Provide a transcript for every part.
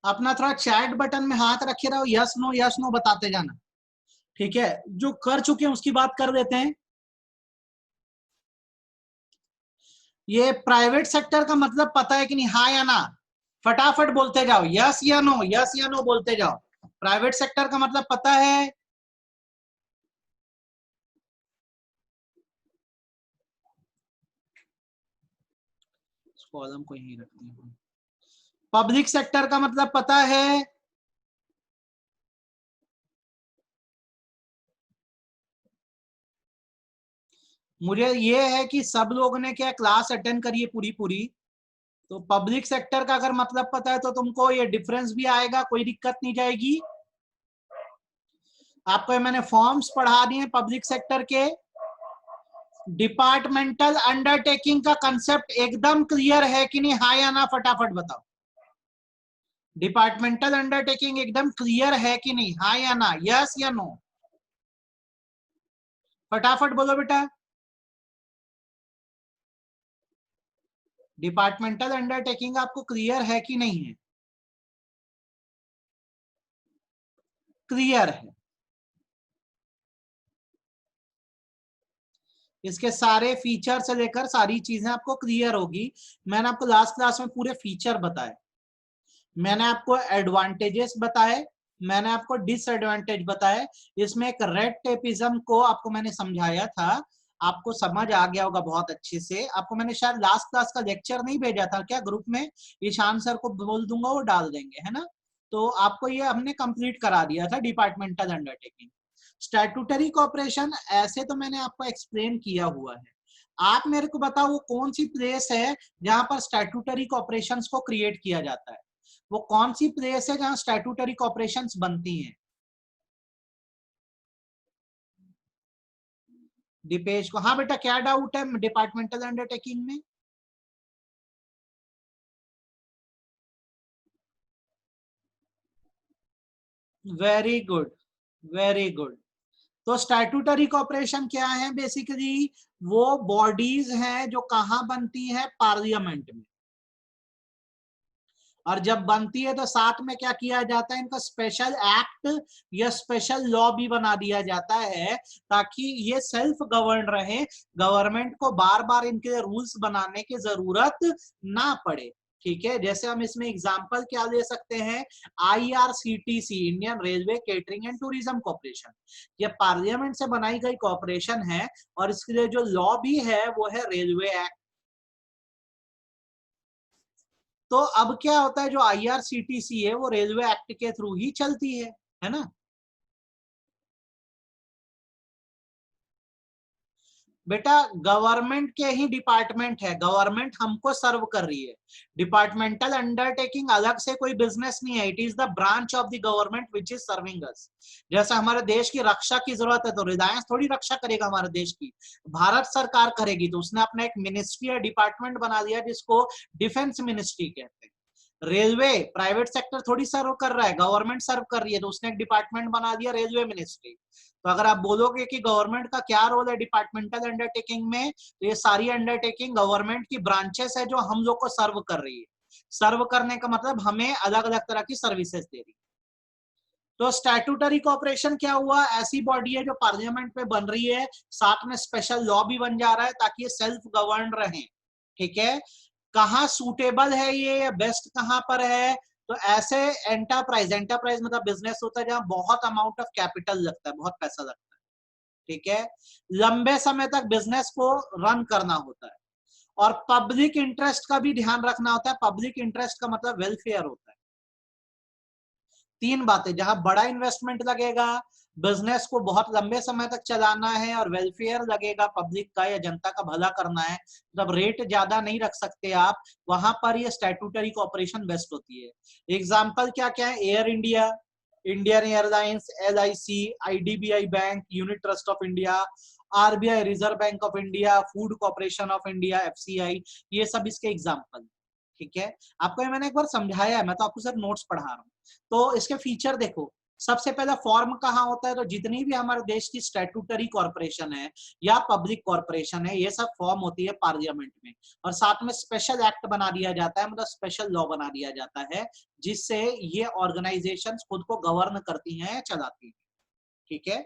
अपना थोड़ा chat button में हाथ रखे रहो, यस नो बताते जाना, ठीक है। जो कर चुके हैं उसकी बात कर देते हैं। ये प्राइवेट सेक्टर का मतलब पता है कि नहीं, हाँ या ना, फटाफट बोलते जाओ, यस या नो, यस या नो बोलते जाओ। प्राइवेट सेक्टर का मतलब पता है? कॉलम को यहीं रखती हूँ। पब्लिक सेक्टर का मतलब पता है? मुझे ये है कि सब लोगों ने क्या क्लास अटेंड करी है पूरी पूरी, तो पब्लिक सेक्टर का अगर मतलब पता है तो तुमको ये डिफरेंस भी आएगा, कोई दिक्कत नहीं जाएगी। आपको मैंने फॉर्म्स पढ़ा दिए पब्लिक सेक्टर के। डिपार्टमेंटल अंडरटेकिंग का कंसेप्ट एकदम क्लियर है कि नहीं, हाँ या ना फटाफट बताओ। डिपार्टमेंटल अंडरटेकिंग एकदम क्लियर है कि नहीं, हाँ या ना, यस या नो, फटाफट बोलो बेटा। डिपार्टमेंटल अंडरटेकिंग आपको क्लियर है कि नहीं है? क्लियर है। इसके सारे फीचर से लेकर सारी चीजें आपको क्लियर होगी। मैंने आपको लास्ट क्लास में पूरे फीचर बताए, मैंने आपको एडवांटेजेस बताए, मैंने आपको डिसएडवांटेज बताए। इसमें एक रेड टेपिज्म को आपको मैंने समझाया था, आपको समझ आ गया होगा बहुत अच्छे से। आपको मैंने शायद लास्ट क्लास का लेक्चर नहीं भेजा था क्या ग्रुप में? ईशान सर को बोल दूंगा, वो डाल देंगे, है ना। तो आपको ये हमने कंप्लीट करा दिया था, डिपार्टमेंटल अंडरटेकिंग। स्टैट्यूटरी कॉर्पोरेशन ऐसे तो मैंने आपको एक्सप्लेन किया हुआ है। आप मेरे को बताओ वो कौन सी प्लेस है जहां पर स्टैट्यूटरी कॉर्पोरेशंस को क्रिएट किया जाता है? वो कौन सी प्लेस है जहां स्टैट्यूटरी कॉर्पोरेशंस बनती हैं? दीपेश को, हाँ बेटा क्या डाउट है डिपार्टमेंटल अंडरटेकिंग में? Very good, very good. तो स्टैट्यूटरी कॉर्पोरेशन क्या है बेसिकली? वो बॉडीज हैं जो कहां बनती है? पार्लियामेंट में। और जब बनती है तो साथ में क्या किया जाता है, इनका स्पेशल एक्ट या स्पेशल लॉ भी बना दिया जाता है, ताकि ये सेल्फ गवर्न रहे, गवर्नमेंट को बार बार इनके रूल्स बनाने की जरूरत ना पड़े। ठीक है, जैसे हम इसमें एग्जांपल क्या ले सकते हैं, IRCTC, Indian railway catering and tourism corporation, ये पार्लियामेंट से बनाई गई कॉर्पोरेशन है, और इसके लिए जो लॉ भी है वो है रेलवे एक्ट। तो अब क्या होता है, जो आईआरसीटीसी है वो रेलवे एक्ट के थ्रू ही चलती है ना। बेटा गवर्नमेंट के ही डिपार्टमेंट है, गवर्नमेंट हमको सर्व कर रही है। डिपार्टमेंटल अंडरटेकिंग अलग से कोई बिजनेस नहीं है, it is the branch of the government which is serving us. जैसे हमारे देश की रक्षा की जरूरत है तो रिलायंस थोड़ी रक्षा करेगा हमारे देश की, भारत सरकार करेगी। तो उसने अपना एक मिनिस्ट्री या डिपार्टमेंट बना दिया जिसको डिफेंस मिनिस्ट्री कहते हैं। रेलवे प्राइवेट सेक्टर थोड़ी सर्व कर रहा है, गवर्नमेंट सर्व कर रही है, तो उसने एक डिपार्टमेंट बना दिया रेलवे मिनिस्ट्री। तो अगर आप बोलोगे कि गवर्नमेंट का क्या रोल है डिपार्टमेंटल अंडरटेकिंग में, तो ये सारी अंडरटेकिंग गवर्नमेंट की ब्रांचेस है जो हम लोग को सर्व कर रही है। सर्व करने का मतलब हमें अलग अलग तरह की सर्विसेज दे रही है। तो स्टैट्यूटरी कॉर्पोरेशन क्या हुआ, ऐसी बॉडी है जो पार्लियामेंट में बन रही है, साथ में स्पेशल लॉ भी बन जा रहा है ताकि ये सेल्फ गवर्न रहे। ठीक है, कहाँ सूटेबल है ये, बेस्ट कहां पर है? तो ऐसे एंटरप्राइज, एंटरप्राइज मतलब बिजनेस होता है जहां बहुत अमाउंट ऑफ कैपिटल लगता है, बहुत पैसा लगता है। ठीक है, लंबे समय तक बिजनेस को रन करना होता है, और पब्लिक इंटरेस्ट का भी ध्यान रखना होता है। पब्लिक इंटरेस्ट का मतलब वेलफेयर होता है। तीन बातें, जहां बड़ा इन्वेस्टमेंट लगेगा, बिजनेस को बहुत लंबे समय तक चलाना है, और वेलफेयर लगेगा, पब्लिक का या जनता का भला करना है, मतलब रेट ज्यादा नहीं रख सकते आप, वहां पर ये स्टैट्यूटरी कॉर्पोरेशन बेस्ट होती है। एग्जांपल क्या क्या है, air India, Indian airlines, LIC, IDBI bank, unit trust of India, RBI, reserve bank of India, food corporation of India, FCI, ये सब इसके एग्जाम्पल। ठीक है, आपको ये मैंने एक बार समझाया है, मैं तो आपको सिर्फ नोट्स पढ़ा रहा हूँ। तो इसके फीचर देखो, सबसे पहला फॉर्म कहाँ होता है, तो जितनी भी हमारे देश की स्टैट्यूटरी कॉर्पोरेशन है या पब्लिक कॉर्पोरेशन है, ये सब फॉर्म होती है पार्लियामेंट में, और साथ में स्पेशल एक्ट बना दिया जाता है, मतलब स्पेशल लॉ बना दिया जाता है, जिससे ये ऑर्गेनाइजेशंस खुद को गवर्न करती हैं, चलाती हैं। ठीक है।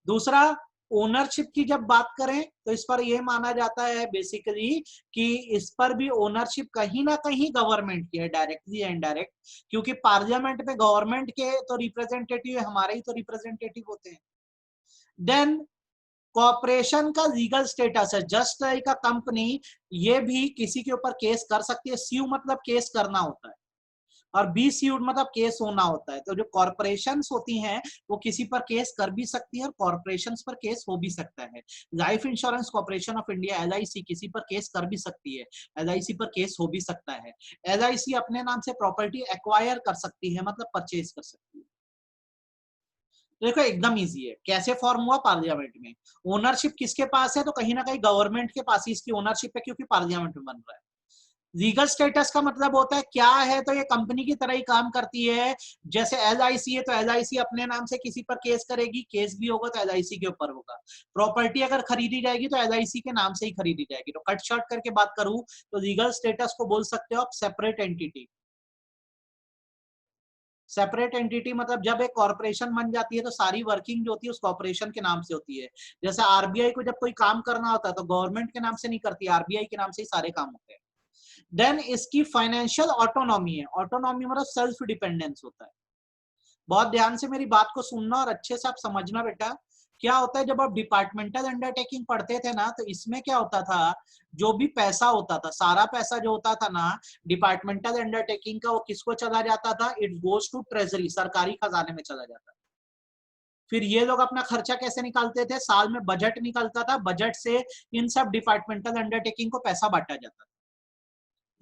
दूसरा, ओनरशिप की जब बात करें तो इस पर यह माना जाता है बेसिकली कि इस पर भी ओनरशिप कहीं ना कहीं गवर्नमेंट की है, डायरेक्टली या इनडायरेक्ट, क्योंकि पार्लियामेंट में गवर्नमेंट के तो रिप्रेजेंटेटिव, हमारे ही तो रिप्रेजेंटेटिव होते हैं। देन कॉर्पोरेशन का लीगल स्टेटस है, जस्ट लाइक अ कंपनी, ये भी किसी के ऊपर केस कर सकती है। स्यू मतलब केस करना होता है, और बी सीयूड मतलब केस होना होता है। तो जो कॉर्पोरेशंस होती हैं वो किसी पर केस कर भी सकती है और कॉर्पोरेशंस पर केस हो भी सकता है। Life insurance corporation of India LIC किसी पर केस कर भी सकती है, एलआईसी पर केस हो भी सकता है। एलआईसी अपने नाम से प्रॉपर्टी एक्वायर कर सकती है, मतलब परचेज कर सकती है। देखो एकदम इजी है, कैसे फॉर्म हुआ, पार्लियामेंट में। ओनरशिप किसके पास है, तो कहीं ना कहीं गवर्नमेंट के पास ही इसकी ओनरशिप है, क्योंकि पार्लियामेंट में बन रहा है। लीगल स्टेटस का मतलब होता है क्या है, तो ये कंपनी की तरह ही काम करती है। जैसे एलआईसी है तो एलआईसी अपने नाम से किसी पर केस करेगी, केस भी होगा तो एलआईसी के ऊपर होगा। प्रॉपर्टी अगर खरीदी जाएगी तो एलआईसी के नाम से ही खरीदी जाएगी। तो कट शॉर्ट करके बात करूं तो लीगल स्टेटस को बोल सकते हो आप सेपरेट एंटिटी। सेपरेट एंटिटी मतलब जब एक कॉर्पोरेशन बन जाती है तो सारी वर्किंग जो होती है उस कॉर्पोरेशन के नाम से होती है। जैसे आरबीआई को जब कोई काम करना होता है तो गवर्नमेंट के नाम से नहीं करती, आरबीआई के नाम से ही सारे काम होते हैं। देन इसकी फाइनेंशियल ऑटोनॉमी है, ऑटोनॉमी मतलब सेल्फ डिपेंडेंस होता है। बहुत ध्यान से मेरी बात को सुनना और अच्छे से आप समझना बेटा। क्या होता है, जब आप डिपार्टमेंटल अंडरटेकिंग पढ़ते थे ना, तो इसमें क्या होता था, जो भी पैसा होता था, सारा पैसा जो होता था ना डिपार्टमेंटल अंडरटेकिंग का, वो किसको चला जाता था, इट गोज टू ट्रेजरी, सरकारी खजाने में चला जाता था। फिर ये लोग अपना खर्चा कैसे निकालते थे, साल में बजट निकलता था, बजट से इन सब डिपार्टमेंटल अंडरटेकिंग को पैसा बांटा जाता था।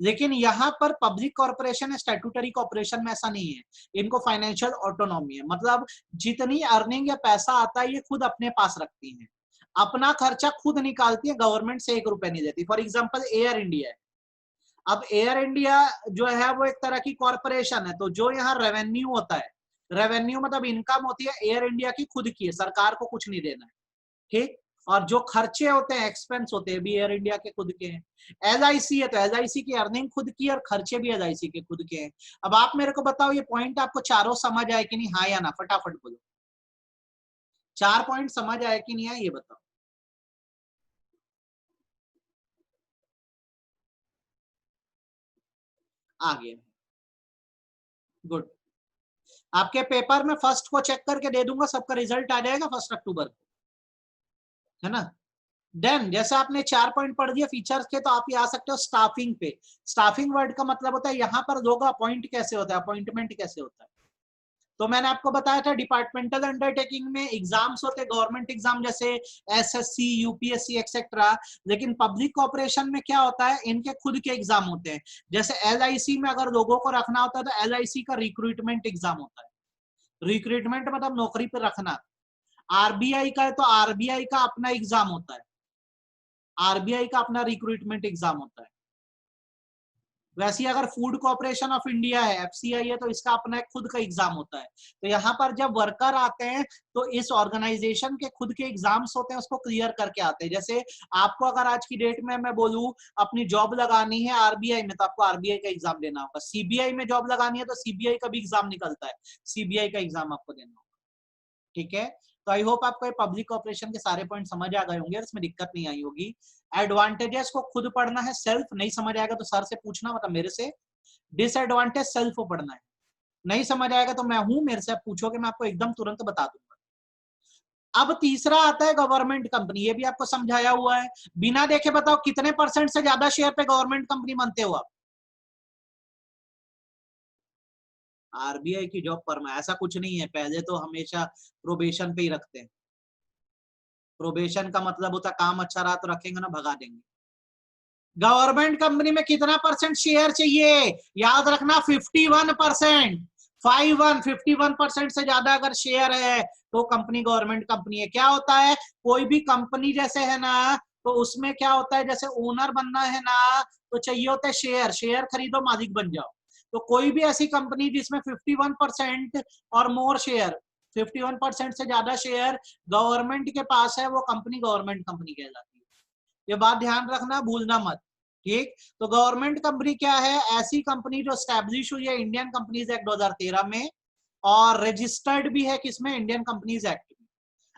लेकिन यहाँ पर पब्लिक कॉर्पोरेशन है, स्टैट्यूटरी कॉर्पोरेशन में ऐसा नहीं है। इनको फाइनेंशियल ऑटोनॉमी है, मतलब जितनी अर्निंग या पैसा आता है ये खुद अपने पास रखती हैं, अपना खर्चा खुद निकालती है, गवर्नमेंट से 1 रुपया नहीं देती। फॉर एग्जाम्पल एयर इंडिया है। अब एयर इंडिया जो है वो एक तरह की कॉर्पोरेशन है, तो जो यहाँ रेवेन्यू होता है, रेवेन्यू मतलब इनकम होती है एयर इंडिया की खुद की है, सरकार को कुछ नहीं देना है। ठीक। और जो खर्चे होते हैं, एक्सपेंस होते हैं, भी एयर इंडिया के खुद के हैं। एलआईसी है तो एलआईसी की अर्निंग खुद की और खर्चे भी एलआईसी के खुद के हैं। अब आप मेरे को बताओ ये पॉइंट आपको चारों समझ आए कि नहीं, हाँ या ना, फटाफट बोलो। 4 पॉइंट समझ आए कि नहीं आए, ये बताओ। आगे। गुड। आपके पेपर में फर्स्ट को चेक करके दे दूंगा, सबका रिजल्ट आ जाएगा 1 अक्टूबर को, है ना। देन जैसे आपने 4 पॉइंट पढ़ दिए फीचर्स के, तो आप ये आ सकते हो स्टाफिंग पे। स्टाफिंग वर्ड का मतलब होता है यहाँ पर लोग अपॉइंट कैसे होता है, अपॉइंटमेंट कैसे होता है। तो मैंने आपको बताया था डिपार्टमेंटल अंडरटेकिंग में एग्जाम्स होते हैं, गवर्नमेंट एग्जाम जैसे एसएससी, यूपीएससी एक्सेट्रा। लेकिन पब्लिक कॉर्पोरेशन में क्या होता है, इनके खुद के एग्जाम होते हैं। जैसे एलआईसी में अगर लोगों को रखना होता है तो एलआईसी का रिक्रूटमेंट एग्जाम होता है। रिक्रूटमेंट मतलब नौकरी पर रखना। आरबीआई का है तो आरबीआई का अपना एग्जाम होता है, आरबीआई का अपना रिक्रूटमेंट एग्जाम होता है। वैसे अगर फूड कॉर्पोरेशन ऑफ इंडिया है, एफसीआई है, तो इसका अपना एक खुद का एग्जाम होता है। तो यहाँ पर जब वर्कर आते हैं तो इस ऑर्गेनाइजेशन के खुद के एग्जाम्स होते हैं, उसको क्लियर करके आते हैं। जैसे आपको अगर आज की डेट में मैं बोलूं अपनी जॉब लगानी है आरबीआई में, तो आपको आरबीआई का एग्जाम देना होगा। सीबीआई में जॉब लगानी है तो सीबीआई का भी एग्जाम निकलता है, सीबीआई का एग्जाम आपको देना होगा। ठीक है। तो आई होप आपको पब्लिक कॉर्पोरेशन के सारे पॉइंट समझ आ गए होंगे और इसमें दिक्कत नहीं आई होगी। एडवांटेजेस को खुद पढ़ना है, सेल्फ नहीं समझ आएगा तो सर से पूछना, मतलब मेरे से। डिसएडवांटेज सेल्फ को पढ़ना है, नहीं समझ आएगा तो मैं हूं, मेरे से आप पूछोगे, मैं आपको एकदम तुरंत बता दूंगा। अब तीसरा आता है गवर्नमेंट कंपनी, ये भी आपको समझाया हुआ है। बिना देखे बताओ कितने % से ज्यादा शेयर पे गवर्नमेंट कंपनी बनते हो आप। आरबीआई की जॉब पर में ऐसा कुछ नहीं है, पहले तो हमेशा प्रोबेशन पे ही रखते हैं। प्रोबेशन का मतलब होता है काम अच्छा रहा तो रखेंगे ना, भगा देंगे। गवर्नमेंट कंपनी में कितना % शेयर चाहिए, याद रखना 51%। 51% से ज्यादा अगर शेयर है तो कंपनी गवर्नमेंट कंपनी है। क्या होता है, कोई भी कंपनी जैसे है ना, तो उसमें क्या होता है, जैसे ओनर बनना है ना तो चाहिए होता है शेयर, शेयर खरीदो मालिक बन जाओ। तो कोई भी ऐसी कंपनी जिसमें 51% और मोर शेयर, 51% से ज्यादा शेयर गवर्नमेंट के पास है, वो कंपनी गवर्नमेंट कंपनी कहलाती है। ये बात ध्यान रखना, भूलना मत। ठीक, तो गवर्नमेंट कंपनी क्या है? ऐसी कंपनी जो स्टैब्लिश हुई है इंडियन कंपनीज एक्ट 2013 में और रजिस्टर्ड भी है किसमें? इंडियन कंपनीज एक्ट में।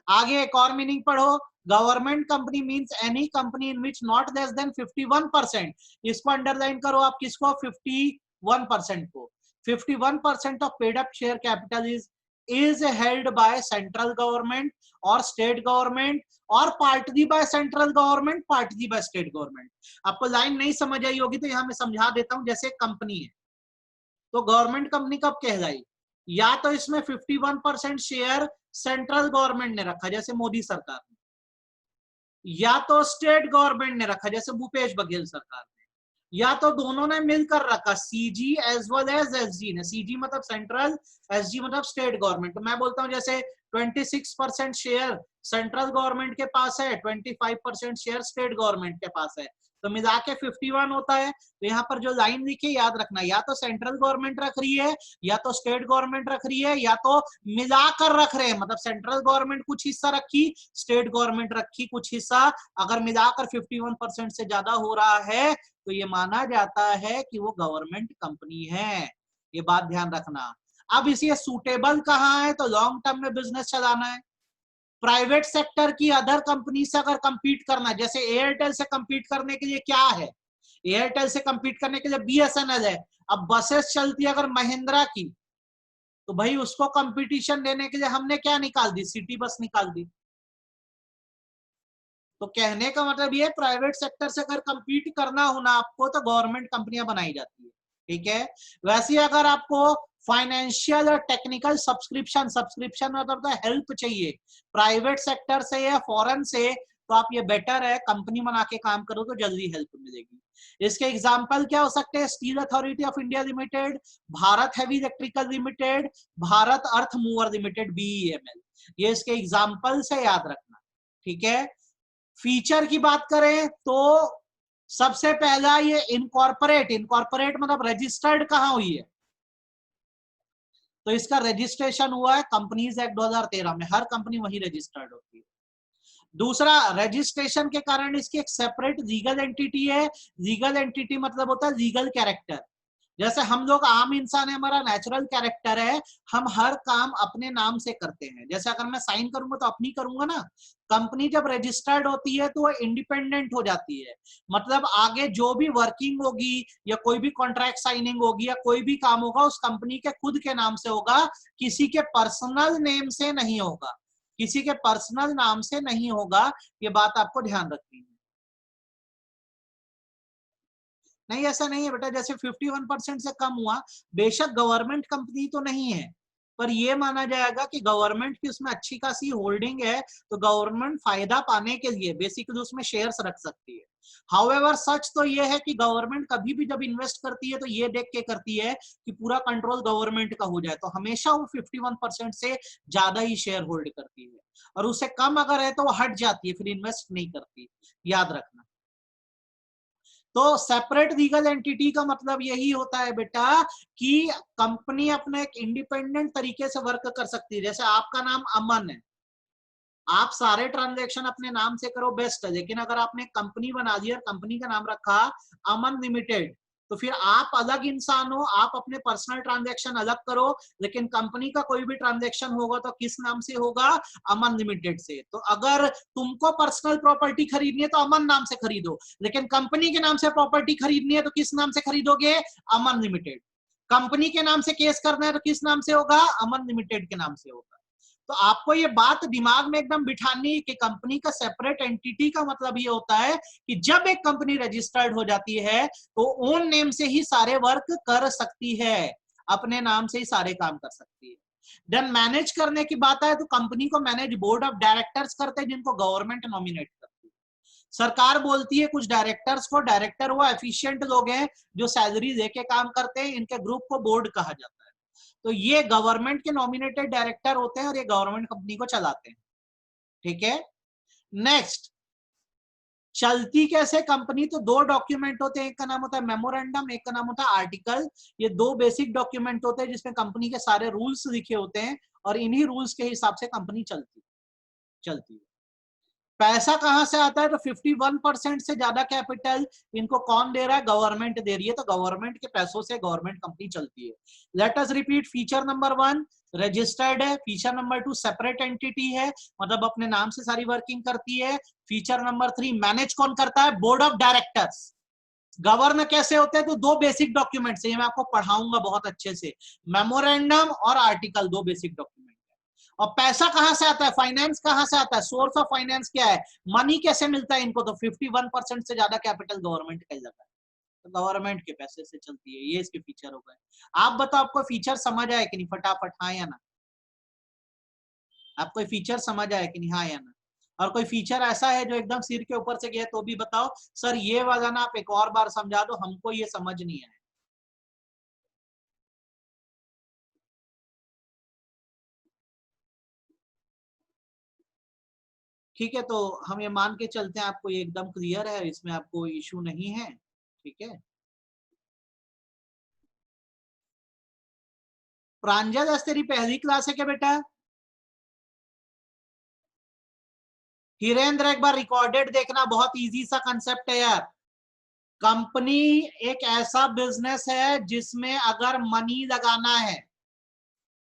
आगे एक और मीनिंग पढ़ो, government company means any company in which not less than 51%, इसको अंडरलाइन करो आप, किसको? 51% को। 51% of paid up share capital is held by central government और स्टेट गवर्नमेंट और partly by central government, partly by state government. आपको line नहीं समझ आई होगी तो यहां मैं समझा देता हूं। जैसे कंपनी है तो गवर्नमेंट कंपनी कब कहलाई? या तो इसमें 51% शेयर सेंट्रल गवर्नमेंट ने रखा जैसे मोदी सरकार ने, या तो स्टेट गवर्नमेंट ने रखा जैसे भूपेश बघेल सरकार ने, या तो दोनों ने मिलकर रखा, CG as well as SG ने। सीजी मतलब सेंट्रल, एसजी मतलब स्टेट गवर्नमेंट। तो मैं बोलता हूं जैसे 26% शेयर सेंट्रल गवर्नमेंट के पास है, 25% शेयर स्टेट गवर्नमेंट के पास है, तो मिला के 51 होता है। तो यहाँ पर जो लाइन लिखी याद रखना, या तो सेंट्रल गवर्नमेंट रख रही है, या तो स्टेट गवर्नमेंट रख रही है, या तो मिलाकर रख रहे हैं, मतलब सेंट्रल गवर्नमेंट कुछ हिस्सा रखी, स्टेट गवर्नमेंट रखी कुछ हिस्सा। अगर मिलाकर 51% से ज्यादा हो रहा है तो ये माना जाता है कि वो गवर्नमेंट कंपनी है। ये बात ध्यान रखना। अब इसे सूटेबल कहाँ है? तो लॉन्ग टर्म में बिजनेस चलाना है, प्राइवेट सेक्टर की अदर कंपनी से अगर कंपीट करना, जैसे एयरटेल से कंपीट करने के लिए क्या है? एयरटेल से कंपीट करने के लिए बीएसएनएल है। अब बसेस चलती है अगर महिंद्रा की, तो भाई उसको कंपटीशन देने के लिए हमने क्या निकाल दी? सिटी बस निकाल दी। तो कहने का मतलब ये, प्राइवेट सेक्टर से अगर कंपीट करना हो ना आपको, तो गवर्नमेंट कंपनियां बनाई जाती है। ठीक है, वैसे अगर आपको फाइनेंशियल और टेक्निकल सब्सक्रिप्शन, सब्सक्रिप्शन मतलब हेल्प चाहिए प्राइवेट सेक्टर से या फॉरेन से, तो आप ये बेटर है कंपनी बना के काम करो तो जल्दी हेल्प मिलेगी। इसके एग्जांपल क्या हो सकते हैं? Steel authority of India limited, Bharat heavy electrical limited, Bharat earth mover limited, BEML. ये इसके एग्जांपल से याद रखना। ठीक है, फीचर की बात करें तो सबसे पहला ये इनकॉर्पोरेट, इनकॉर्पोरेट मतलब रजिस्टर्ड कहां हुई है? तो इसका रजिस्ट्रेशन हुआ है कंपनीज एक्ट 2013 में, हर कंपनी वही रजिस्टर्ड होती है। दूसरा, रजिस्ट्रेशन के कारण इसकी एक सेपरेट लीगल एंटिटी है। लीगल एंटिटी मतलब होता है लीगल कैरेक्टर। जैसे हम लोग आम इंसान है, हमारा नेचुरल कैरेक्टर है, हम हर काम अपने नाम से करते हैं। जैसे अगर मैं साइन करूंगा तो अपनी करूंगा ना। कंपनी जब रजिस्टर्ड होती है तो वो इंडिपेंडेंट हो जाती है, मतलब आगे जो भी वर्किंग होगी या कोई भी कॉन्ट्रैक्ट साइनिंग होगी या कोई भी काम होगा उस कंपनी के खुद के नाम से होगा, किसी के पर्सनल नेम से नहीं होगा, किसी के पर्सनल नाम से नहीं होगा। ये बात आपको ध्यान रखनी है। नहीं, ऐसा नहीं है बेटा, जैसे 51% से कम हुआ, बेशक गवर्नमेंट कंपनी तो नहीं है, पर यह माना जाएगा कि गवर्नमेंट की उसमें अच्छी खासी होल्डिंग है, तो गवर्नमेंट फायदा पाने के लिए बेसिकली उसमें शेयर्स रख सकती है। हाउएवर सच तो यह है कि गवर्नमेंट कभी भी जब इन्वेस्ट करती है तो ये देख के करती है कि पूरा कंट्रोल गवर्नमेंट का हो जाए, तो हमेशा वो 51% से ज्यादा ही शेयर होल्ड करती है, और उससे कम अगर है तो वो हट जाती है, फिर इन्वेस्ट नहीं करती। याद रखना। तो सेपरेट लीगल एंटिटी का मतलब यही होता है बेटा कि कंपनी अपने एक इंडिपेंडेंट तरीके से वर्क कर सकती है। जैसे आपका नाम अमन है, आप सारे ट्रांजैक्शन अपने नाम से करो, बेस्ट है, लेकिन अगर आपने कंपनी बना दी और कंपनी का नाम रखा अमन लिमिटेड, तो फिर आप अलग इंसान हो, आप अपने पर्सनल ट्रांजैक्शन अलग करो, लेकिन कंपनी का कोई भी ट्रांजैक्शन होगा तो किस नाम से होगा? अमन लिमिटेड से। तो अगर तुमको पर्सनल प्रॉपर्टी खरीदनी है तो अमन नाम से खरीदो, लेकिन कंपनी के नाम से प्रॉपर्टी खरीदनी है तो किस नाम से खरीदोगे? अमन लिमिटेड। कंपनी के नाम से केस करना है तो किस नाम से होगा? अमन लिमिटेड के नाम से होगा। तो आपको ये बात दिमाग में एकदम बिठानी है कि कंपनी का सेपरेट एंटिटी का मतलब ये होता है कि जब एक कंपनी रजिस्टर्ड हो जाती है तो ओन नेम से ही सारे वर्क कर सकती है, अपने नाम से ही सारे काम कर सकती है। देन मैनेज करने की बात है तो कंपनी को मैनेज बोर्ड ऑफ डायरेक्टर्स करते हैं, जिनको गवर्नमेंट नॉमिनेट करती है। सरकार बोलती है कुछ डायरेक्टर्स को, डायरेक्टर वो एफिशिएंट लोग हैं जो सैलरी लेके काम करते हैं, इनके ग्रुप को बोर्ड कहा जाता है। तो ये गवर्नमेंट के नॉमिनेटेड डायरेक्टर होते हैं और ये गवर्नमेंट कंपनी को चलाते हैं। ठीक है, नेक्स्ट, चलती कैसे कंपनी, तो दो डॉक्यूमेंट होते हैं, एक का नाम होता है मेमोरेंडम, एक का नाम होता है आर्टिकल। ये दो बेसिक डॉक्यूमेंट होते हैं जिसमें कंपनी के सारे रूल्स लिखे होते हैं और इन्हीं रूल्स के हिसाब से कंपनी चलती है। पैसा कहां से आता है, तो 51% से ज्यादा कैपिटल इनको कौन दे रहा है, गवर्नमेंट दे रही है, तो गवर्नमेंट के पैसों से गवर्नमेंट कंपनी चलती है। Let us repeat, feature number 1 registered है, फीचर नंबर 2 सेपरेट एंटिटी है, मतलब अपने नाम से सारी वर्किंग करती है। फीचर नंबर 3 मैनेज कौन करता है, बोर्ड ऑफ डायरेक्टर्स। गवर्न कैसे होते हैं, तो दो बेसिक डॉक्यूमेंट्स, ये मैं आपको पढ़ाऊंगा बहुत अच्छे से, मेमोरेंडम और आर्टिकल, दो बेसिक डॉक्यूमेंट। और पैसा कहां से आता है, फाइनेंस कहां से आता है, सोर्स ऑफ फाइनेंस क्या है, मनी कैसे मिलता है इनको, तो 51% से ज्यादा कैपिटल गवर्नमेंट का ही लगा है, तो गवर्नमेंट के पैसे से चलती है। ये इसके फीचर हो गए। आप बताओ आपको फीचर समझ आए कि नहीं, फटाफट हाँ या ना, आपको फीचर समझ आए कि नहीं, हाँ या ना। और कोई फीचर ऐसा है जो एकदम सिर के ऊपर से गया तो भी बताओ, सर ये वाला ना आप एक और बार समझा दो, हमको ये समझ नहीं आया। ठीक है, तो हम ये मान के चलते हैं आपको ये एकदम क्लियर है, इसमें आपको इशू नहीं है, ठीक है। प्रांजल, आज तेरी पहली क्लास है क्या बेटा? हिरेंद्र, एक बार रिकॉर्डेड देखना, बहुत इजी सा कंसेप्ट है यार। कंपनी एक ऐसा बिजनेस है जिसमें अगर मनी लगाना है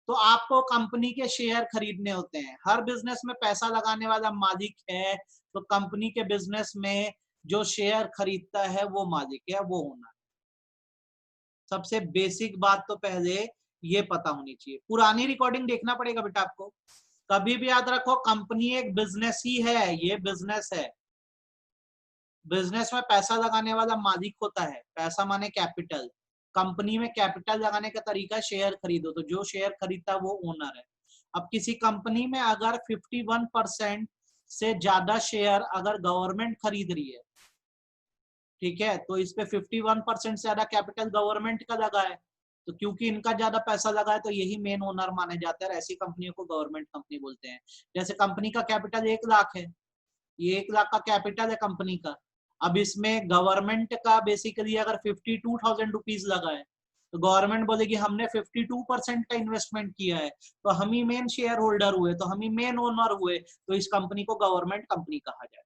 तो आपको कंपनी के शेयर खरीदने होते हैं। हर बिजनेस में पैसा लगाने वाला मालिक है, तो कंपनी के बिजनेस में जो शेयर खरीदता है वो मालिक है, वो होना। सबसे बेसिक बात तो पहले ये पता होनी चाहिए। पुरानी रिकॉर्डिंग देखना पड़ेगा बेटा आपको। कभी भी याद रखो, कंपनी एक बिजनेस ही है, ये बिजनेस है। बिजनेस में पैसा लगाने वाला मालिक होता है, पैसा माने कैपिटल। कंपनी में कैपिटल लगाने का तरीका शेयर खरीदो, तो जो शेयर खरीदता है वो ओनर है। अब किसी कंपनी में अगर 51% से ज्यादा शेयर अगर गवर्नमेंट खरीद रही है, ठीक है, तो इस पे 51% से ज्यादा कैपिटल गवर्नमेंट का लगा है, तो क्योंकि इनका ज्यादा पैसा लगा है तो यही मेन ओनर माने जाते हैं, ऐसी कंपनियों को गवर्नमेंट कंपनी बोलते हैं। जैसे कंपनी का कैपिटल 1 लाख है, ये 1 लाख का कैपिटल है कंपनी का। अब इसमें गवर्नमेंट का बेसिकली अगर 52,000 रुपीज लगा है, तो गवर्नमेंट बोलेगी हमने 52% का इन्वेस्टमेंट किया है, तो हम ही मेन शेयर होल्डर हुए, तो हम ही मेन ओनर हुए, तो इस कंपनी को गवर्नमेंट कंपनी कहा जाए।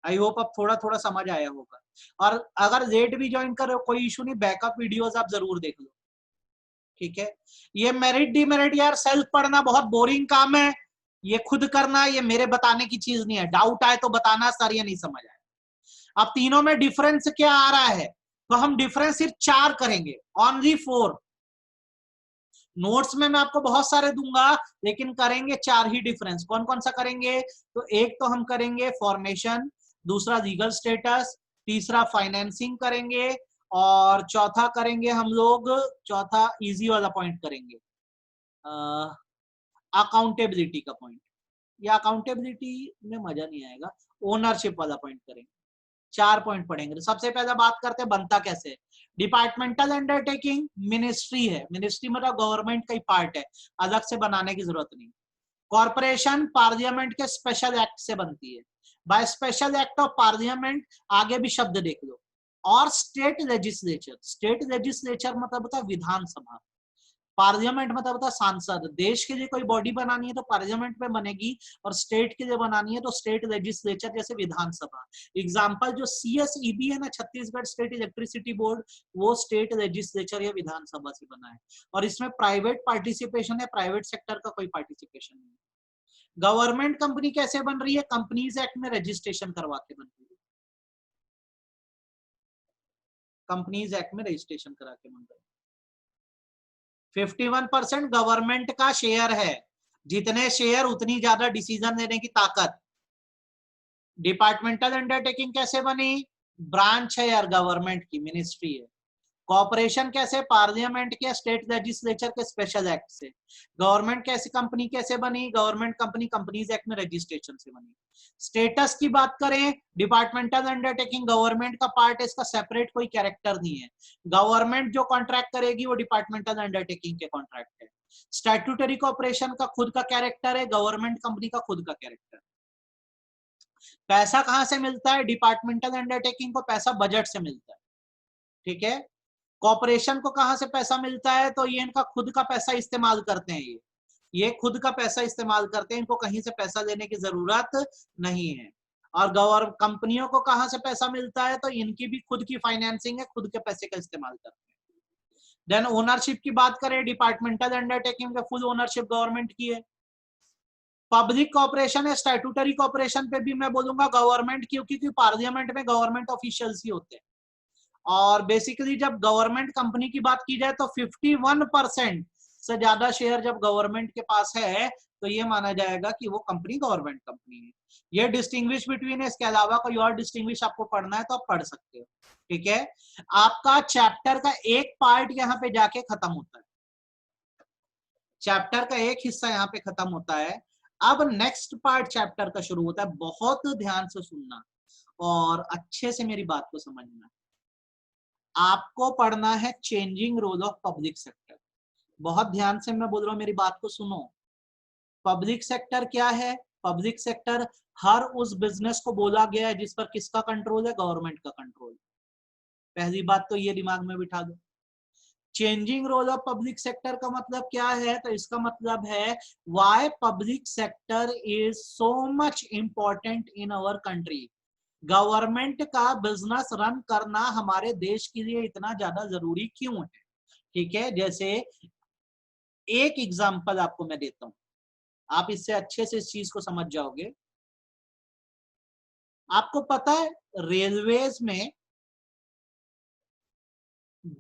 आई होप अब थोड़ा थोड़ा समझ आया होगा। और अगर लेट भी ज्वाइन कर रहे हो कोई इशू नहीं, बैकअप वीडियोस आप जरूर देख लो, ठीक है। ये मेरिट डिमेरिट यार सेल्फ पढ़ना बहुत बोरिंग काम है, ये खुद करना, ये मेरे बताने की चीज नहीं है। डाउट आए तो बताना सर ये नहीं समझ आया। अब तीनों में डिफरेंस क्या आ रहा है, तो हम डिफरेंस सिर्फ 4 करेंगे, ओनली 4। नोट्स में मैं आपको बहुत सारे दूंगा, लेकिन करेंगे 4 ही डिफरेंस। कौन कौन सा करेंगे, तो एक तो हम करेंगे फॉर्मेशन, दूसरा लीगल स्टेटस, तीसरा फाइनेंसिंग करेंगे, और चौथा करेंगे हम लोग, चौथा इजी वाला पॉइंट करेंगे, अकाउंटेबिलिटी का पॉइंट। या अकाउंटेबिलिटी में मजा नहीं आएगा, ओनरशिप वाला पॉइंट करेंगे। 4 पॉइंट पढ़ेंगे। तो सबसे पहले बात करते हैं बनता कैसे। डिपार्टमेंटल अंडरटेकिंग मिनिस्ट्री है, मिनिस्ट्री मतलब गवर्नमेंट का ही पार्ट है, अलग से बनाने की जरूरत नहीं। कॉर्पोरेशन पार्लियामेंट के स्पेशल एक्ट से बनती है, by special act of parliament, आगे भी शब्द देख लो। और स्टेट लेजिस्लेचर, स्टेट लेजिस्लेचर मतलब होता है विधानसभा, पार्लियामेंट मतलब होता है सांसद। देश के लिए कोई बॉडी बनानी है तो पार्लियामेंट में बनेगी, और स्टेट के लिए बनानी है तो स्टेट लेजिस्लेचर जैसे विधानसभा। एग्जांपल जो CSEB है ना, छत्तीसगढ़ स्टेट इलेक्ट्रिसिटी बोर्ड, वो स्टेट लेजिस्लेचर या विधानसभा से बना है। और इसमें प्राइवेट पार्टिसिपेशन है, प्राइवेट सेक्टर का कोई पार्टिसिपेशन नहीं है। गवर्नमेंट कंपनी कैसे बन रही है, कंपनीज एक्ट में रजिस्ट्रेशन करवा के बन रही है, कंपनीज एक्ट में रजिस्ट्रेशन करा के बन रही है। 51% गवर्नमेंट का शेयर है, जितने शेयर उतनी ज्यादा डिसीजन लेने की ताकत। डिपार्टमेंटल अंडरटेकिंग कैसे बनी, ब्रांच है यार गवर्नमेंट की, मिनिस्ट्री है। कॉर्पोरेशन कैसे, पार्लियामेंट के स्टेट लेजिस्लेचर के स्पेशल एक्ट से। गवर्नमेंट कैसे कंपनी कैसे बनी, गवर्नमेंट कंपनी कंपनीज एक्ट में रजिस्ट्रेशन से बनी। स्टेटस की बात करें, डिपार्टमेंटल अंडरटेकिंग गवर्नमेंट का पार्ट है, इसका सेपरेट कोई कैरेक्टर नहीं है। गवर्नमेंट जो कॉन्ट्रैक्ट करेगी वो डिपार्टमेंटल अंडरटेकिंग के कॉन्ट्रैक्ट है। स्टैट्यूटरी कॉर्पोरेशन का खुद का कैरेक्टर है, गवर्नमेंट कंपनी का खुद का कैरेक्टर। पैसा कहां से मिलता है? डिपार्टमेंटल अंडरटेकिंग को पैसा बजट से मिलता है, ठीक है। कॉर्पोरेशन को कहां से पैसा मिलता है? तो ये इनका खुद का पैसा इस्तेमाल करते हैं, ये खुद का पैसा इस्तेमाल करते हैं, इनको कहीं से पैसा लेने की जरूरत नहीं है। और गवर्नमेंट कंपनियों को कहां से पैसा मिलता है? तो इनकी भी खुद की फाइनेंसिंग है, खुद के पैसे का इस्तेमाल करते हैं। देन ओनरशिप की बात करें, डिपार्टमेंटल अंडरटेकिंग का फुल ओनरशिप गवर्नमेंट की है। पब्लिक कॉर्पोरेशन है, स्टैट्यूटरी कॉर्पोरेशन पे भी मैं बोलूंगा गवर्नमेंट की, क्योंकि पार्लियामेंट में गवर्नमेंट ऑफिशियल्स ही होते हैं। और बेसिकली जब गवर्नमेंट कंपनी की बात की जाए तो 51% से ज्यादा शेयर जब गवर्नमेंट के पास है तो ये माना जाएगा कि वो कंपनी गवर्नमेंट कंपनी है। ये डिस्टिंग्विश बिटवीन है, इसके अलावा कोई और डिस्टिंग्विश आपको पढ़ना है तो आप पढ़ सकते हो, ठीक है। आपका चैप्टर का एक पार्ट यहाँ पे जाके खत्म होता है, चैप्टर का एक हिस्सा यहाँ पे खत्म होता है। अब नेक्स्ट पार्ट चैप्टर का शुरू होता है। बहुत ध्यान से सुनना और अच्छे से मेरी बात को समझना। आपको पढ़ना है changing role of public sector. बहुत ध्यान से मैं बोल रहा हूं, मेरी बात को सुनो। पब्लिक सेक्टर क्या है? पब्लिक सेक्टर हर उस बिजनेस को बोला गया है जिस पर किसका कंट्रोल है? गवर्नमेंट का कंट्रोल। पहली बात तो ये दिमाग में बिठा दो। Changing role of public sector का मतलब क्या है? तो इसका मतलब है why public sector is so much important in our country. Government का बिजनेस रन करना हमारे देश के लिए इतना ज्यादा जरूरी क्यों है? ठीक है, जैसे एक एग्जांपल आपको मैं देता हूं, आप इससे अच्छे से इस चीज को समझ जाओगे। आपको पता है रेलवेज में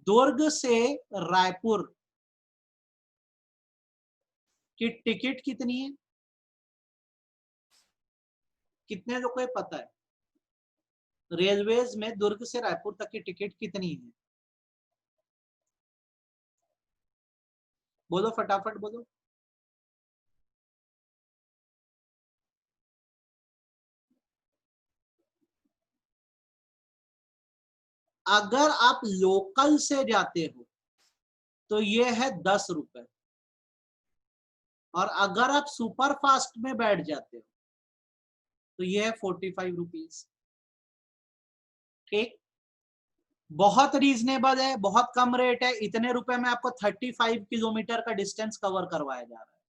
दुर्ग से रायपुर की टिकट कितनी है? कितने लोगों को पता है रेलवेज में दुर्ग से रायपुर तक की टिकट कितनी है? बोलो, फटाफट बोलो। अगर आप लोकल से जाते हो तो ये है 10 रुपए, और अगर आप सुपर फास्ट में बैठ जाते हो तो ये है 45 रुपीज। ठीक, बहुत रीजनेबल है, बहुत कम रेट है। इतने रुपए में आपको 35 किलोमीटर का डिस्टेंस कवर करवाया जा रहा है।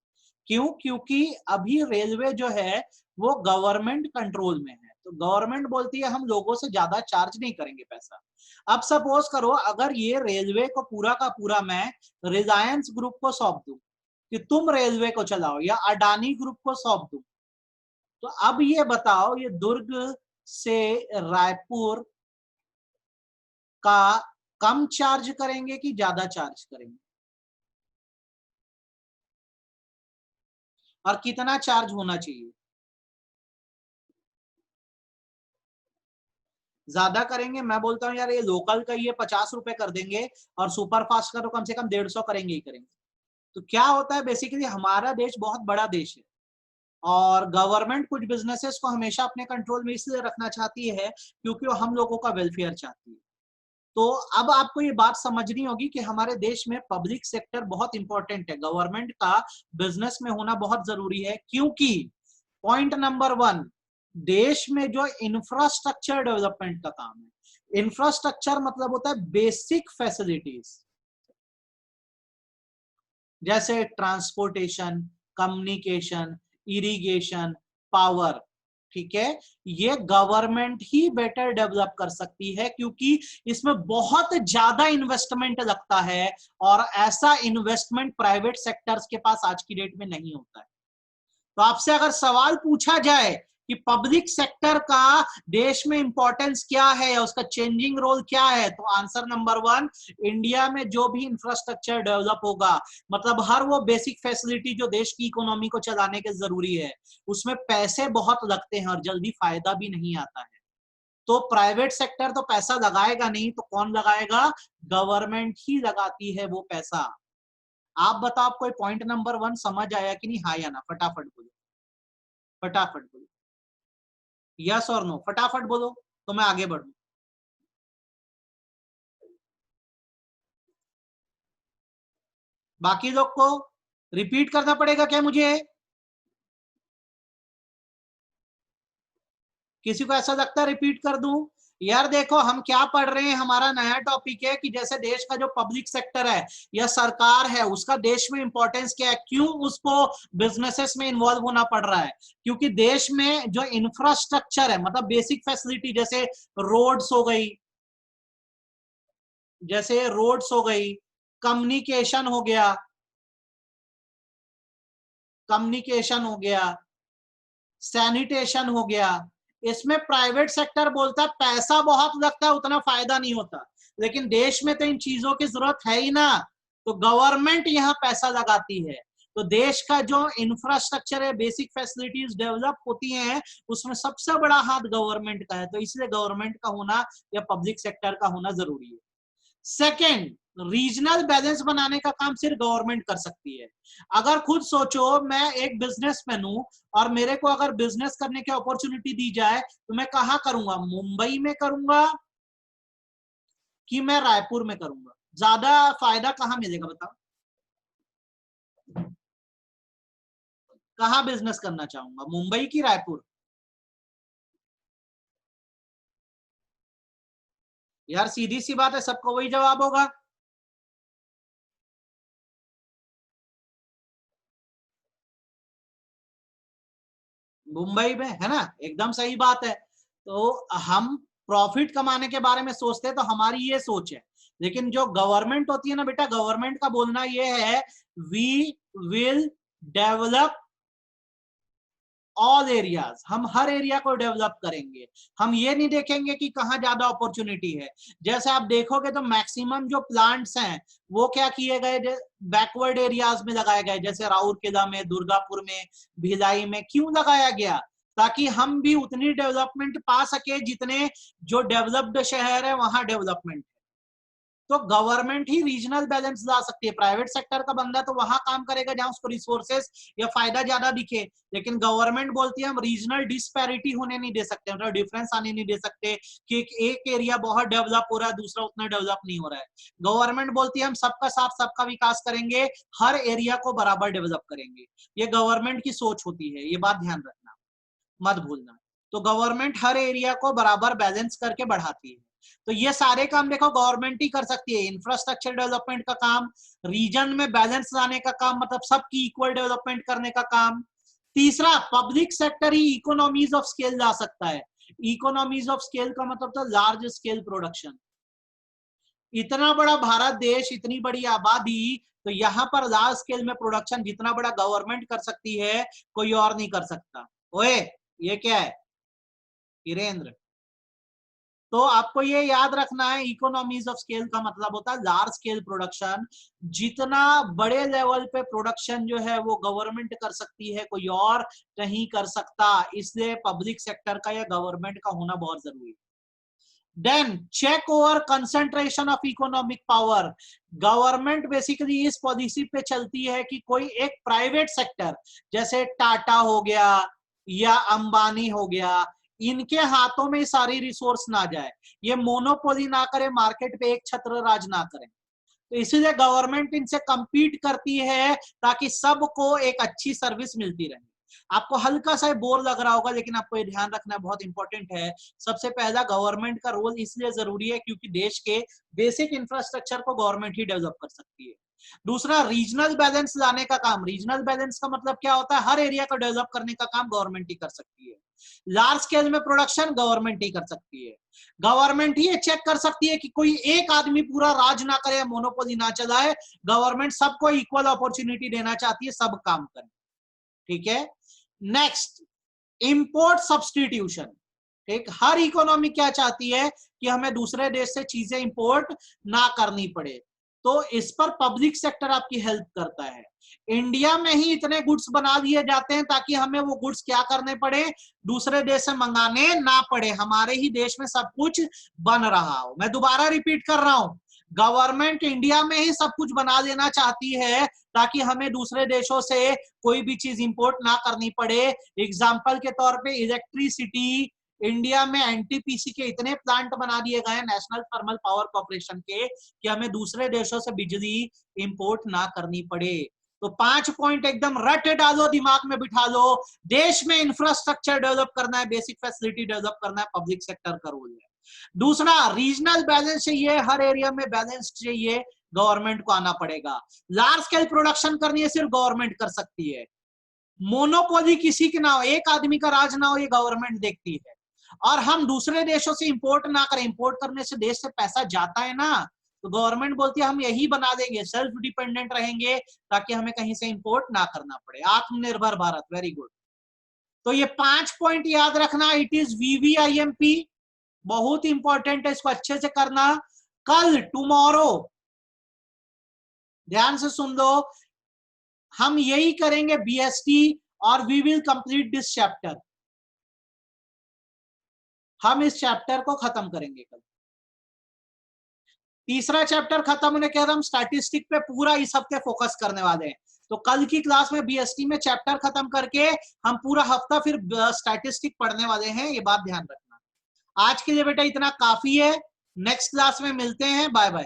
क्यों? क्योंकि अभी रेलवे जो है वो गवर्नमेंट कंट्रोल में है, तो गवर्नमेंट बोलती है हम लोगों से ज्यादा चार्ज नहीं करेंगे पैसा। अब सपोज करो अगर ये रेलवे को पूरा का पूरा मैं रिलायंस ग्रुप को सौंप दूं कि तुम रेलवे को चलाओ, या अडानी ग्रुप को सौंप दूं, तो अब ये बताओ ये दुर्ग से रायपुर का कम चार्ज करेंगे कि ज्यादा चार्ज करेंगे? और कितना चार्ज होना चाहिए? ज्यादा करेंगे। मैं बोलता हूँ यार ये लोकल का ये 50 रुपए कर देंगे और सुपर फास्ट का तो कम से कम 150 करेंगे ही करेंगे। तो क्या होता है बेसिकली, हमारा देश बहुत बड़ा देश है और गवर्नमेंट कुछ बिजनेसेस को हमेशा अपने कंट्रोल में इसलिए रखना चाहती है क्योंकि वो हम लोगों का वेलफेयर चाहती है। तो अब आपको ये बात समझनी होगी कि हमारे देश में पब्लिक सेक्टर बहुत इंपॉर्टेंट है, गवर्नमेंट का बिजनेस में होना बहुत जरूरी है। क्योंकि पॉइंट नंबर 1, देश में जो इंफ्रास्ट्रक्चर डेवलपमेंट का काम है, इंफ्रास्ट्रक्चर मतलब होता है बेसिक फैसिलिटीज, जैसे ट्रांसपोर्टेशन, कम्युनिकेशन, इरिगेशन, पावर। ठीक है, ये गवर्नमेंट ही बेटर डेवलप कर सकती है क्योंकि इसमें बहुत ज्यादा इन्वेस्टमेंट लगता है और ऐसा इन्वेस्टमेंट प्राइवेट सेक्टर्स के पास आज की डेट में नहीं होता है। तो आपसे अगर सवाल पूछा जाए कि पब्लिक सेक्टर का देश में इंपॉर्टेंस क्या है या उसका चेंजिंग रोल क्या है, तो आंसर नंबर 1, इंडिया में जो भी इंफ्रास्ट्रक्चर डेवलप होगा, मतलब हर वो बेसिक फैसिलिटी जो देश की इकोनॉमी को चलाने के जरूरी है, उसमें पैसे बहुत लगते हैं और जल्दी फायदा भी नहीं आता है। तो प्राइवेट सेक्टर तो पैसा लगाएगा नहीं, तो कौन लगाएगा? गवर्नमेंट ही लगाती है वो पैसा। आप बताओ, आपको पॉइंट नंबर 1 समझ आया कि नहीं? हाँ या ना, फटाफट बोलो, फटाफट बोलो, यस और नो, फटाफट बोलो तो मैं आगे बढ़ूं। बाकी लोग को रिपीट करना पड़ेगा क्या मुझे? किसी को ऐसा लगता है रिपीट कर दूं? यार देखो हम क्या पढ़ रहे हैं, हमारा नया टॉपिक है कि जैसे देश का जो पब्लिक सेक्टर है या सरकार है उसका देश में इंपॉर्टेंस क्या है, क्यों उसको बिजनेसेस में इन्वॉल्व होना पड़ रहा है। क्योंकि देश में जो इंफ्रास्ट्रक्चर है, मतलब बेसिक फैसिलिटी, जैसे रोड्स हो गई, जैसे रोड्स हो गई, कम्युनिकेशन हो गया, कम्युनिकेशन हो गया, सैनिटेशन हो गया, इसमें प्राइवेट सेक्टर बोलता है पैसा बहुत लगता है, उतना फायदा नहीं होता। लेकिन देश में तो इन चीजों की जरूरत है ही ना, तो गवर्नमेंट यहाँ पैसा लगाती है। तो देश का जो इंफ्रास्ट्रक्चर है, बेसिक फैसिलिटीज डेवलप होती हैं, उसमें सबसे बड़ा हाथ गवर्नमेंट का है। तो इसलिए गवर्नमेंट का होना या पब्लिक सेक्टर का होना जरूरी है। सेकेंड, रीजनल बैलेंस बनाने का काम सिर्फ गवर्नमेंट कर सकती है। अगर खुद सोचो, मैं एक बिजनेसमैन हूं और मेरे को अगर बिजनेस करने की अपॉर्चुनिटी दी जाए तो मैं कहां करूंगा, मुंबई में करूंगा कि मैं रायपुर में करूंगा, ज्यादा फायदा कहां मिलेगा बताओ? कहां बिजनेस करना चाहूंगा, मुंबई की रायपुर? यार सीधी सी बात है, सबको वही जवाब होगा। मुंबई में, है ना, एकदम सही बात है। तो हम प्रॉफिट कमाने के बारे में सोचते हैं तो हमारी ये सोच है। लेकिन जो गवर्नमेंट होती है ना बेटा, गवर्नमेंट का बोलना ये है, we will develop all areas, हम हर एरिया को डेवलप करेंगे। हम ये नहीं देखेंगे कि कहाँ ज्यादा अपॉर्चुनिटी है। जैसे आप देखोगे तो मैक्सिमम जो प्लांट्स हैं वो क्या किए गए, बैकवर्ड एरियाज में लगाए गए, जैसे राउरकेला में, दुर्गापुर में, भिलाई में। क्यों लगाया गया? ताकि हम भी उतनी डेवलपमेंट पा सके जितने जो डेवलप्ड शहर है वहां डेवलपमेंट। तो गवर्नमेंट ही रीजनल बैलेंस ला सकती है। प्राइवेट सेक्टर का बंदा तो वहां काम करेगा जहां उसको रिसोर्सेस या फायदा ज्यादा दिखे। लेकिन गवर्नमेंट बोलती है हम रीजनल डिस्पैरिटी होने नहीं दे सकते, मतलब डिफरेंस आने नहीं दे सकते कि एक एरिया बहुत डेवलप हो रहा है दूसरा उतना डेवलप नहीं हो रहा है। गवर्नमेंट बोलती है हम सबका साथ सबका विकास करेंगे, हर एरिया को बराबर डेवलप करेंगे। ये गवर्नमेंट की सोच होती है, ये बात ध्यान रखना, मत भूलना। तो गवर्नमेंट हर एरिया को बराबर बैलेंस करके बढ़ाती है। तो ये सारे काम देखो गवर्नमेंट ही कर सकती है। इंफ्रास्ट्रक्चर डेवलपमेंट का काम, रीजन में बैलेंस लाने का काम, मतलब सबकी इक्वल डेवलपमेंट करने का काम। तीसरा, पब्लिक सेक्टर ही इकोनॉमीज ऑफ स्केल ला सकता है। इकोनॉमीज ऑफ स्केल का मतलब था लार्ज स्केल प्रोडक्शन। इतना बड़ा भारत देश, इतनी बड़ी आबादी, तो यहाँ पर लार्ज स्केल में प्रोडक्शन जितना बड़ा गवर्नमेंट कर सकती है कोई और नहीं कर सकता। ओए, ये क्या है वीरेंद्र? तो आपको ये याद रखना है, इकोनॉमीज ऑफ स्केल का मतलब होता है लार्ज स्केल प्रोडक्शन। जितना बड़े लेवल पे प्रोडक्शन जो है वो गवर्नमेंट कर सकती है, कोई और नहीं कर सकता। इसलिए पब्लिक सेक्टर का या गवर्नमेंट का होना बहुत जरूरी है। Then check over concentration of economic power. Government basically इस पॉलिसी पे चलती है कि कोई एक प्राइवेट सेक्टर, जैसे टाटा हो गया या अंबानी हो गया, इनके हाथों में सारी रिसोर्स ना जाए, ये मोनोपोली ना करे, मार्केट पे एक छत्र राज ना करें। तो इसीलिए गवर्नमेंट इनसे compete करती है ताकि सबको एक अच्छी सर्विस मिलती रहे। आपको हल्का सा बोर लग रहा होगा लेकिन आपको ये ध्यान रखना बहुत इंपॉर्टेंट है। सबसे पहला, गवर्नमेंट का रोल इसलिए जरूरी है क्योंकि देश के बेसिक इंफ्रास्ट्रक्चर को गवर्नमेंट ही डेवलप कर सकती है। दूसरा, रीजनल बैलेंस लाने का काम। रीजनल बैलेंस का मतलब क्या होता है, हर एरिया को डेवलप करने का काम गवर्नमेंट ही कर सकती है। लार्ज स्केल में प्रोडक्शन गवर्नमेंट ही कर सकती है। गवर्नमेंट ही चेक कर सकती है कि कोई एक आदमी पूरा राज ना करे, मोनोपोली ना चलाए। गवर्नमेंट सबको इक्वल अपॉर्चुनिटी देना चाहती है, सब काम करें। ठीक है। Next, import substitution. ठीक, हर इकोनॉमी क्या चाहती है कि हमें दूसरे देश से चीजें इंपोर्ट ना करनी पड़े। तो इस पर पब्लिक सेक्टर आपकी हेल्प करता है। इंडिया में ही इतने गुड्स बना दिए जाते हैं ताकि हमें वो गुड्स क्या करने पड़े, दूसरे देश से मंगाने ना पड़े, हमारे ही देश में सब कुछ बन रहा हो। मैं दोबारा रिपीट कर रहा हूं, गवर्नमेंट इंडिया में ही सब कुछ बना देना चाहती है ताकि हमें दूसरे देशों से कोई भी चीज इंपोर्ट ना करनी पड़े। एग्जाम्पल के तौर पे इलेक्ट्रिसिटी, इंडिया में एनटीपीसी के इतने प्लांट बना दिए गए हैं, नेशनल थर्मल पावर कॉर्पोरेशन के, कि हमें दूसरे देशों से बिजली इंपोर्ट ना करनी पड़े। तो 5 पॉइंट एकदम रट डालो, दिमाग में बिठा लो। देश में इंफ्रास्ट्रक्चर डेवलप करना है, बेसिक फैसिलिटी डेवलप करना है, पब्लिक सेक्टर का रोल है। दूसरा, रीजनल बैलेंस चाहिए, हर एरिया में बैलेंस चाहिए, गवर्नमेंट को आना पड़ेगा। लार्ज स्केल प्रोडक्शन करनी है, सिर्फ गवर्नमेंट कर सकती है। मोनोपोली किसी की ना हो, एक आदमी का राज ना हो, ये गवर्नमेंट देखती है। और हम दूसरे देशों से इंपोर्ट ना करें, इंपोर्ट करने से देश से पैसा जाता है ना, तो गवर्नमेंट बोलती है हम यही बना देंगे, सेल्फ डिपेंडेंट रहेंगे, ताकि हमें कहीं से इंपोर्ट ना करना पड़े। आत्मनिर्भर भारत, वेरी गुड। तो ये 5 पॉइंट याद रखना, इट इज VVIMP, बहुत इंपॉर्टेंट है, इसको अच्छे से करना। कल, टुमारो, ध्यान से सुन लो, हम यही करेंगे BST, और we will complete this chapter. हम इस चैप्टर को खत्म करेंगे कल। तीसरा चैप्टर खत्म होने के बाद हम स्टैटिस्टिक पे पूरा इस हफ्ते फोकस करने वाले हैं। तो कल की क्लास में BST में चैप्टर खत्म करके हम पूरा हफ्ता फिर स्टैटिस्टिक पढ़ने वाले हैं, ये बात ध्यान रखना। आज के लिए बेटा इतना काफी है, नेक्स्ट क्लास में मिलते हैं, बाय बाय।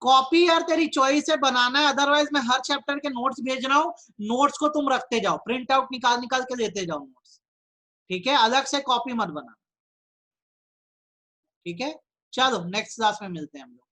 कॉपी यार तेरी चॉइस है, बनाना है, अदरवाइज मैं हर चैप्टर के नोट्स भेज रहा हूँ, नोट्स को तुम रखते जाओ, प्रिंट आउट निकाल निकाल के लेते जाओ नोट्स, ठीक है? अलग से कॉपी मत बना, ठीक है? चलो नेक्स्ट क्लास में मिलते हैं हम लोग।